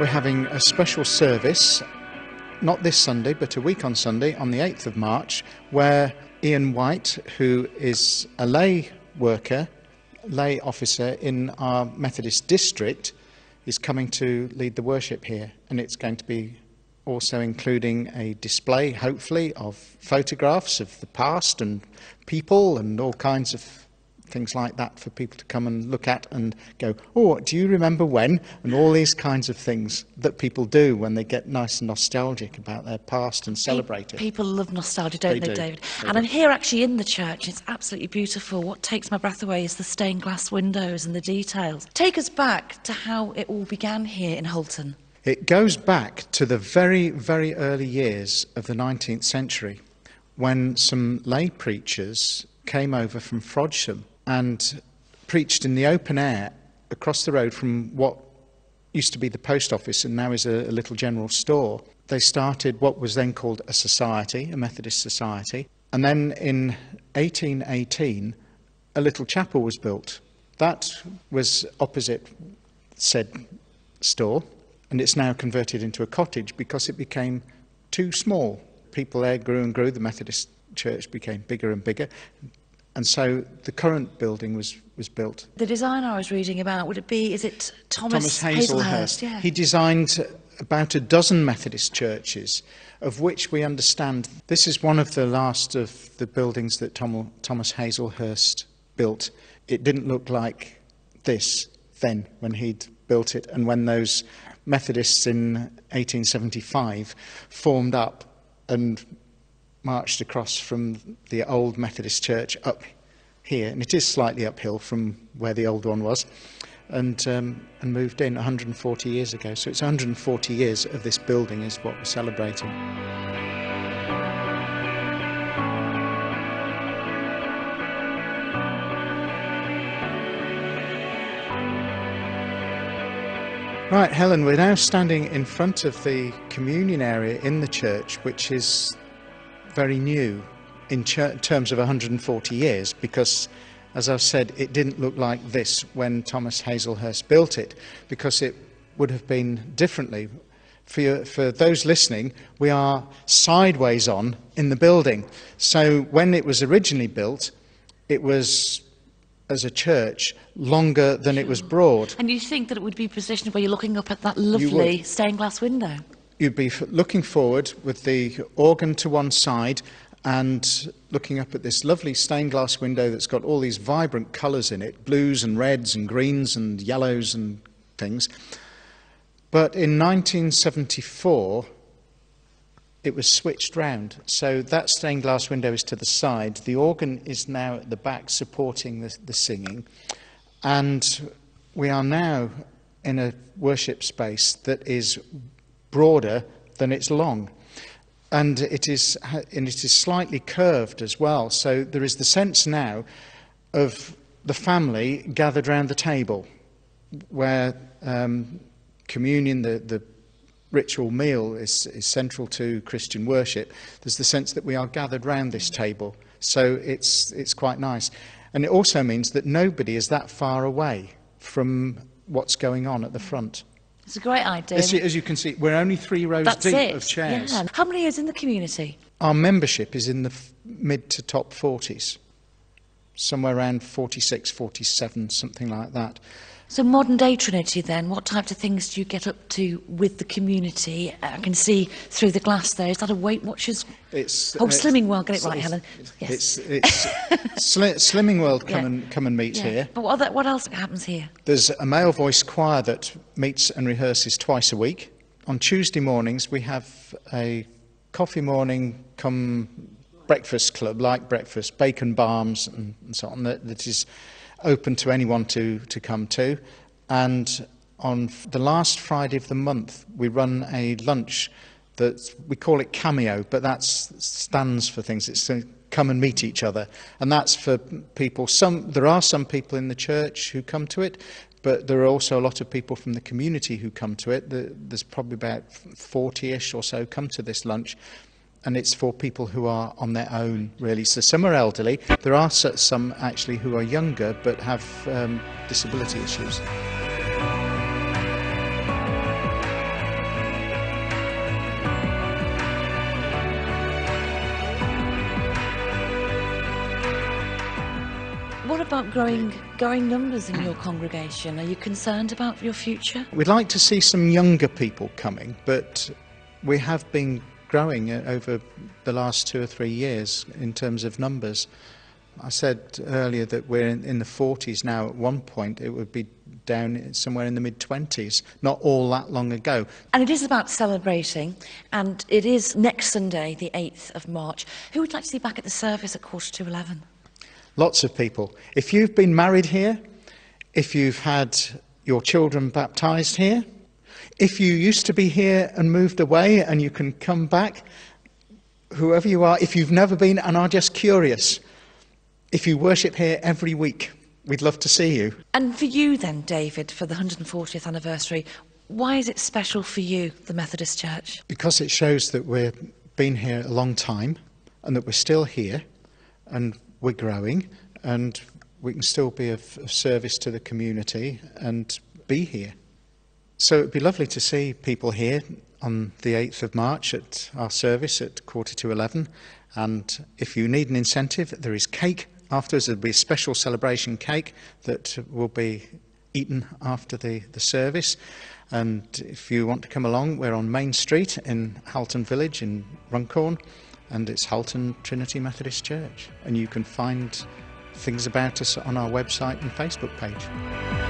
we're having a special service, not this Sunday, but a week on Sunday, on the 8th of March, where Ian White, who is a lay worker, lay officer in our Methodist district, is coming to lead the worship here. And it's going to be also including a display, hopefully, of photographs of the past and people and all kinds of things like that for people to come and look at and go, oh, do you remember when? And all these kinds of things that people do when they get nice and nostalgic about their past and celebrate it. People love nostalgia, don't they, David? They And do. I'm here actually in the church. It's absolutely beautiful. What takes my breath away is the stained glass windows and the details. Take us back to how it all began here in Halton. It goes back to the very, very early years of the 19th century when some lay preachers came over from Frodsham and preached in the open air across the road from what used to be the post office and now is a little general store. They started what was then called a society, a Methodist society, and then in 1818 a little chapel was built. That was opposite said store, and it's now converted into a cottage because it became too small. People there grew and grew, the Methodist church became bigger and bigger. And so the current building was built. The designer I was reading about, is it Thomas Hazelhurst? Yeah. He designed about a dozen Methodist churches, of which we understand this is one of the last of the buildings that Thomas Hazelhurst built. It didn't look like this then when he'd built it, and when those Methodists in 1875 formed up and marched across from the old Methodist church up here, and it is slightly uphill from where the old one was, and moved in 140 years ago. So it's 140 years of this building is what we're celebrating. Right, Helen, we're now standing in front of the communion area in the church, which is very new in terms of 140 years, because, as I've said, it didn't look like this when Thomas Hazelhurst built it, because it would have been differently. For those listening, we are sideways on in the building. So when it was originally built, it was, as a church, longer than it was broad. And you think that it would be positioned where you're looking up at that lovely stained glass window? You'd be looking forward with the organ to one side and looking up at this lovely stained glass window that's got all these vibrant colours in it, blues and reds and greens and yellows and things. But in 1974, it was switched round. So that stained glass window is to the side. The organ is now at the back supporting the singing. And we are now in a worship space that is broader than it's long, and it is slightly curved as well, so there is the sense now of the family gathered round the table where communion, the ritual meal, is central to Christian worship. There's the sense that we are gathered round this table, so it's quite nice. And it also means that nobody is that far away from what's going on at the front. It's a great idea. As you can see, we're only 3 rows deep of chairs. Yeah. How many is in the community? Our membership is in the mid to top 40s, somewhere around 46, 47, something like that. So modern day Trinity then, what types of things do you get up to with the community? I can see through the glass there. Is that a Weight Watchers? Slimming World, get it right, Helen. Yes. It's Slimming World come and meet here. But what else happens here? There's a male voice choir that meets and rehearses twice a week. On Tuesday mornings we have a coffee morning come breakfast club, like breakfast, bacon balms and so on, that is open to anyone to come to. And on the last Friday of the month we run a lunch that we call it Cameo, but that stands for things. It's to come and meet each other, and that's for people. There are some people in the church who come to it, but there are also a lot of people from the community who come to it. There's probably about 40-ish or so come to this lunch, and it's for people who are on their own, really. So some are elderly. There are some actually who are younger but have disability issues. about growing numbers in your congregation? Are you concerned about your future? We'd like to see some younger people coming, but we have been growing over the last 2 or 3 years in terms of numbers. I said earlier that we're in the 40s now. At one point it would be down somewhere in the mid-20s, not all that long ago. And it is about celebrating, and it is next Sunday, the 8th of March. Who would like to see back at the service at 11:15? Lots of people. If you've been married here, if you've had your children baptised here, if you used to be here and moved away and you can come back, whoever you are, if you've never been and are just curious, if you worship here every week, we'd love to see you. And for you then, David, for the 140th anniversary, why is it special for you, the Methodist Church? Because it shows that we've been here a long time and that we're still here and we're growing and we can still be of service to the community and be here. So it'd be lovely to see people here on the 8th of March at our service at 11:15. And if you need an incentive, there is cake afterwards. There'll be a special celebration cake that will be eaten after the service. And if you want to come along, we're on Main Street in Halton Village in Runcorn, and it's Halton Trinity Methodist Church. And you can find things about us on our website and Facebook page.